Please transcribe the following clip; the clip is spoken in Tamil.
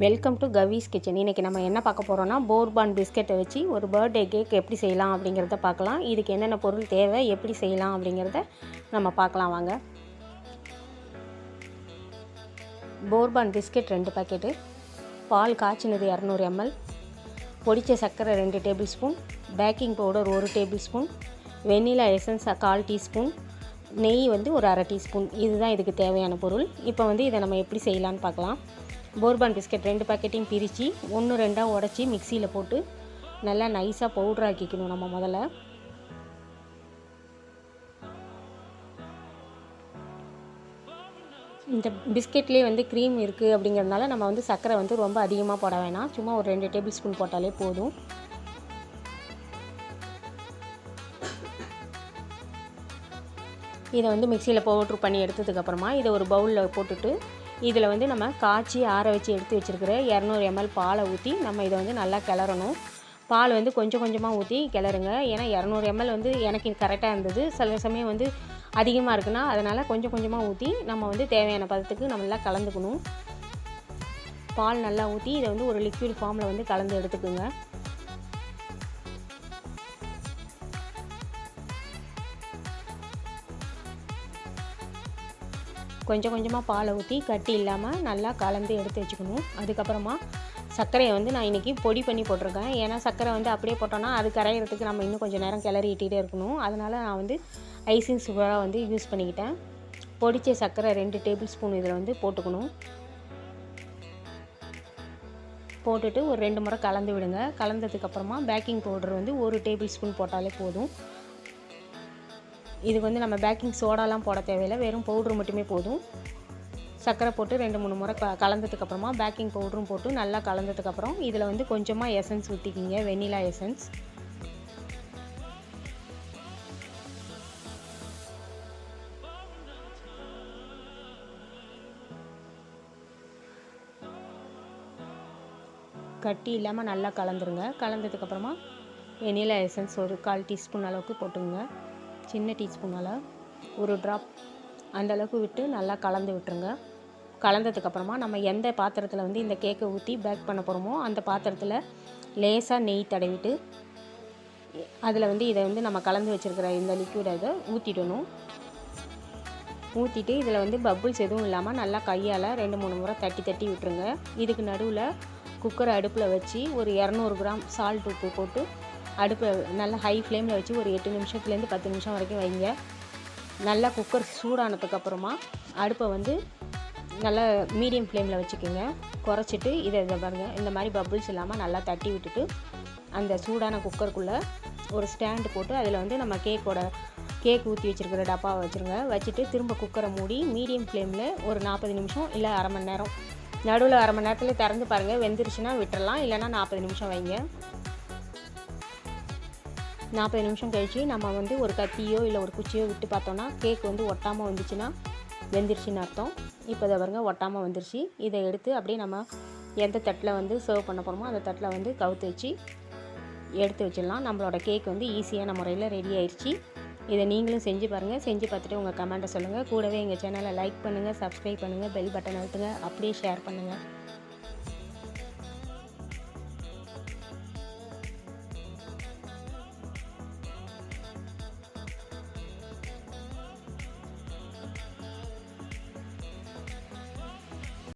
Welcome to Swiss kitchen. இன்றைக்கி நம்ம என்ன பார்க்க போகிறோன்னா, போர்பான் பிஸ்கெட்டை வச்சு ஒரு பர்த்டே கேக் எப்படி செய்யலாம் அப்படிங்கிறத பார்க்கலாம். இதுக்கு என்னென்ன பொருள் தேவை, எப்படி செய்யலாம் அப்படிங்கிறத நம்ம பார்க்கலாம் வாங்க. போர்பான் பிஸ்கெட் 2 பாக்கெட்டு, பால் காய்ச்சினது 200 ml, பொடிச்ச சர்க்கரை 2 table spoon, baking powder 1 table spoon, vanilla essence 1/4 teaspoon, நெய் ஒரு 1/2 டீஸ்பூன். இதுதான் இதுக்கு தேவையான பொருள். இப்போ இதை நம்ம எப்படி செய்யலான்னு பார்க்கலாம். போர்பான் பிஸ்கெட் 2 பாக்கெட்டையும் பிரித்து 1-2 உடச்சி மிக்சியில் போட்டு நல்லா நைஸாக பவுடர் ஆக்கிக்கணும். நம்ம முதல்ல இந்த பிஸ்கெட்லேயே க்ரீம் இருக்குது அப்படிங்கிறதுனால நம்ம சர்க்கரை ரொம்ப அதிகமாக போட வேணாம். சும்மா ஒரு 2 டேபிள் ஸ்பூன் போட்டாலே போதும். இதை மிக்சியில் பவுட்ரு பண்ணி எடுத்ததுக்கப்புறமா இதை ஒரு பவுலில் போட்டுட்டு இதில் நம்ம காய்ச்சி ஆற வச்சு எடுத்து வச்சுருக்கிற 200 ml பாலை ஊற்றி நம்ம இதை நல்லா கிளறணும். பால் கொஞ்சம் கொஞ்சமாக ஊற்றி கிளறுங்க. ஏன்னா 200 ml எனக்கு கரெக்டாக இருந்தது. சில சமயம் அதிகமாக இருக்குன்னா அதனால் கொஞ்சம் கொஞ்சமாக ஊற்றி நம்ம தேவையான பதத்துக்கு நல்லா கலந்துக்கணும். பால் நல்லா ஊற்றி இதை ஒரு லிக்விட் ஃபார்மில் கலந்து எடுத்துக்குங்க. கொஞ்சம் கொஞ்சமாக பாலை ஊற்றி கட்டி இல்லாமல் நல்லா கலந்து எடுத்து வச்சுக்கணும். அதுக்கப்புறமா சர்க்கரையை நான் இன்றைக்கி பொடி பண்ணி போட்டிருக்கேன். ஏன்னா சர்க்கரை அப்படியே போட்டோன்னா அது கரையிறதுக்கு நம்ம இன்னும் கொஞ்சம் நேரம் கிளறிட்டே இருக்கணும். அதனால் நான் ஐசிங் சுகராக யூஸ் பண்ணிக்கிட்டேன். பொடிச்ச சர்க்கரை 2 டேபிள் ஸ்பூன் இதில் போட்டுக்கணும். போட்டுட்டு ஒரு 2 முறை கலந்து விடுங்க. கலந்ததுக்கப்புறமா பேக்கிங் பவுடர் 1 டேபிள் ஸ்பூன் போட்டாலே போதும். இதுக்கு நம்ம பேக்கிங் சோடாலாம் போட தேவையில்லை, வெறும் பவுட்ரு மட்டுமே போதும். சர்க்கரை போட்டு 2-3 முறை கலந்ததுக்கப்புறமா பேக்கிங் பவுடரும் போட்டு நல்லா கலந்ததுக்கப்புறம் இதில் கொஞ்சமாக எசன்ஸ் ஊற்றிக்கிங்க, வெண்ணிலா எசன்ஸ். கட்டி இல்லாமல் நல்லா கலந்துருங்க. கலந்ததுக்கப்புறமா வெண்ணிலா எசன்ஸ் ஒரு 1/4 டீஸ்பூன் அளவுக்கு போட்டுங்க. சின்ன டீஸ்பூனால் ஒரு ட்ராப் அந்தளவுக்கு விட்டு நல்லா கலந்து விட்டுருங்க. கலந்ததுக்கப்புறமா நம்ம எந்த பாத்திரத்தில் இந்த கேக்கை ஊற்றி பேக் பண்ண போகிறோமோ அந்த பாத்திரத்தில் லேசாக நெய் தடவிட்டு அதில் இதை நம்ம கலந்து வச்சுருக்கிற இந்த லிக்விடை இதை ஊற்றிடணும். ஊற்றிட்டு இதில் பப்புள்ஸ் எதுவும் இல்லாமல் நல்லா கையால் 2-3 முறை தட்டி தட்டி விட்டுருங்க. இதுக்கு நடுவில் குக்கரை அடுப்பில் வச்சு ஒரு 200 கிராம் சால்ட் உப்பு போட்டு அடுப்பை நல்லா ஹை ஃப்ளேமில் வச்சு ஒரு 8 நிமிஷத்துலேருந்து 10 நிமிஷம் வரைக்கும் வைங்க. நல்லா குக்கர் சூடானதுக்கப்புறமா அடுப்பை நல்லா மீடியம் ஃப்ளேமில் வச்சுக்கோங்க. குறைச்சிட்டு இதை பாருங்கள், இந்த மாதிரி பப்புள்ஸ் இல்லாமல் நல்லா தட்டி விட்டுட்டு அந்த சூடான குக்கருக்குள்ளே ஒரு ஸ்டாண்டு போட்டு அதில் நம்ம கேக் ஊற்றி வச்சுருக்கிற டப்பாவை வச்சுருங்க. வச்சுட்டு திரும்ப குக்கரை மூடி மீடியம் ஃப்ளேமில் ஒரு 40 நிமிஷம் இல்லை அரை மணி நேரம், நடுவில் அரை மணி நேரத்தில் திறந்து பாருங்கள். வெந்துருச்சுன்னா விட்டுறலாம், இல்லைனா 40 நிமிஷம் வைங்க. 40 நிமிஷம் கழித்து நம்ம ஒரு கத்தியோ இல்லை ஒரு குச்சியோ விட்டு பார்த்தோன்னா கேக் ஒட்டாமல் வந்துச்சுன்னா வெந்துருச்சுன்னு அர்த்தம். இப்போ இதை பாருங்க, ஒட்டாமல் வந்துருச்சு. இதை எடுத்து அப்படியே நம்ம எந்த தட்டில் சர்வ் பண்ண போகிறோமோ அந்த தட்டில் கவுத்து வச்சு எடுத்து வச்சிடலாம். நம்மளோட கேக் ஈஸியான முறையில் ரெடி ஆயிடுச்சு. இதை நீங்களும் செஞ்சு பாருங்கள். செஞ்சு பார்த்துட்டு உங்கள் கமெண்ட்டை சொல்லுங்கள். கூடவே எங்கள் சேனலை லைக் பண்ணுங்கள், சப்ஸ்கிரைப் பண்ணுங்கள், பெல் பட்டன் அழுத்துங்க, அப்படியே ஷேர் பண்ணுங்கள்.